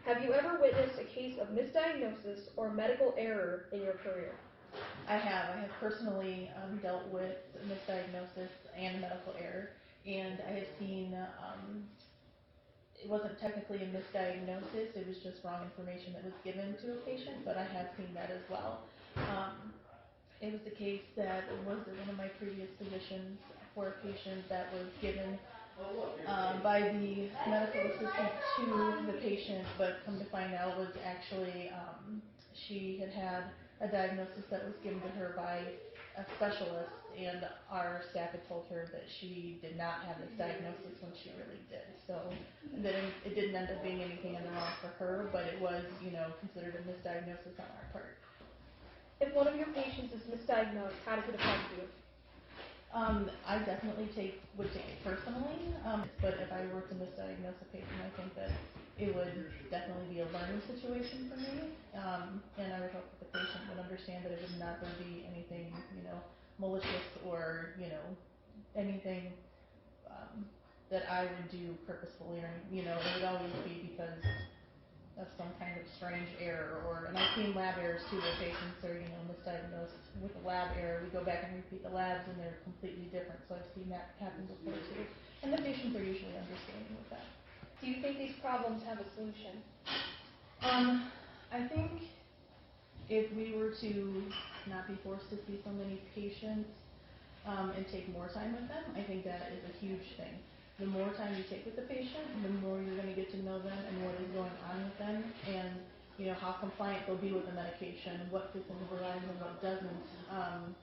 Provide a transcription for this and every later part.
Have you ever witnessed a case of misdiagnosis or medical error in your career? I have personally dealt with misdiagnosis and medical error, and I have seen it wasn't technically a misdiagnosis, it was just wrong information that was given to a patient, but I have seen that as well. It was the case that was one of my previous physicians for a patient that was given by the medical assistant to the patient, but come to find out was actually she had a diagnosis that was given to her by a specialist, and our staff had told her that she did not have this diagnosis when she really did. So then it didn't end up being anything in the wrong for her, but it was, considered a misdiagnosis on our part. If one of your patients is misdiagnosed, how does it affect you? I definitely would take it personally, but if I were to misdiagnose a patient, I think that it would definitely be a learning situation for me, and I would hope that the patient would understand that it would not be anything, malicious or, anything that I would do purposefully, or, it would always be because of some kind of strange error, and I've seen lab errors too, where patients are, misdiagnosed with a lab error. We go back and repeat the labs, and they're completely different. So I've seen that happen before too, and the patients are usually understanding with that. Do you think these problems have a solution? I think if we were to not be forced to see so many patients and take more time with them, I think that is a huge thing. The more time you take with the patient, the more you're going to get to know them and what is going on with them, and how compliant they'll be with the medication, what fits into their lives and what doesn't,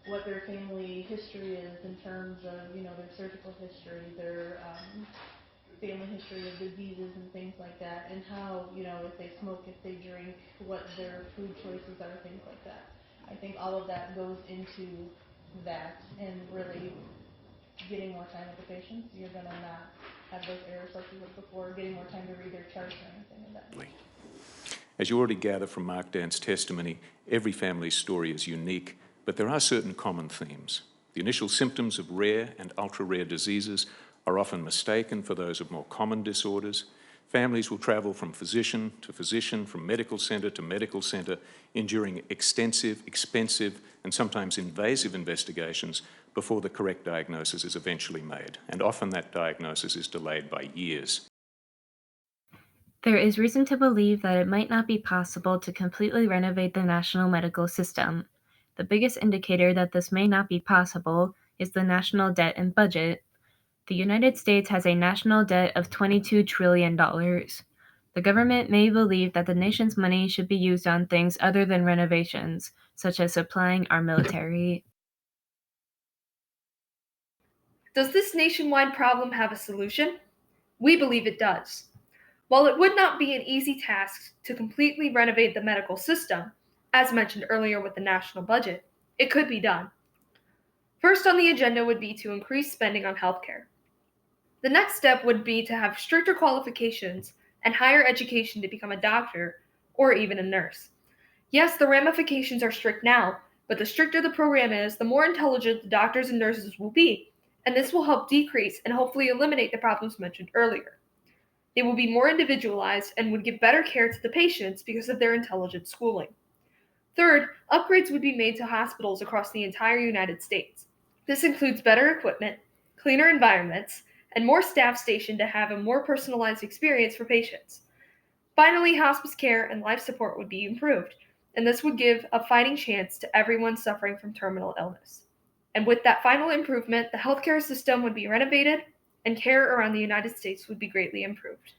what their family history is in terms of their surgical history, their family history of diseases and things like that, and how if they smoke, if they drink, what their food choices are, things like that. I think all of that goes into that, and really getting more time with the patients, you're going to not have those errors like you would before, getting more time to read their charts or anything of that nature. As you already gather from Mark Dan's testimony, every family's story is unique, but there are certain common themes. The initial symptoms of rare and ultra-rare diseases are often mistaken for those of more common disorders. Families will travel from physician to physician, from medical centre to medical centre, enduring extensive, expensive, and sometimes invasive investigations before the correct diagnosis is eventually made, and often that diagnosis is delayed by years. There is reason to believe that it might not be possible to completely renovate the national medical system. The biggest indicator that this may not be possible is the national debt and budget. The United States has a national debt of $22 trillion. The government may believe that the nation's money should be used on things other than renovations, such as supplying our military. Does this nationwide problem have a solution? We believe it does. While it would not be an easy task to completely renovate the medical system, as mentioned earlier with the national budget, it could be done. First on the agenda would be to increase spending on healthcare. The next step would be to have stricter qualifications and higher education to become a doctor or even a nurse. Yes, the ramifications are strict now, but the stricter the program is, the more intelligent the doctors and nurses will be, and this will help decrease and hopefully eliminate the problems mentioned earlier. They will be more individualized and would give better care to the patients because of their intelligent schooling. Third, upgrades would be made to hospitals across the entire United States. This includes better equipment, cleaner environments, and more staff stationed to have a more personalized experience for patients. Finally, hospice care and life support would be improved, and this would give a fighting chance to everyone suffering from terminal illness. And with that final improvement, the healthcare system would be renovated and care around the United States would be greatly improved.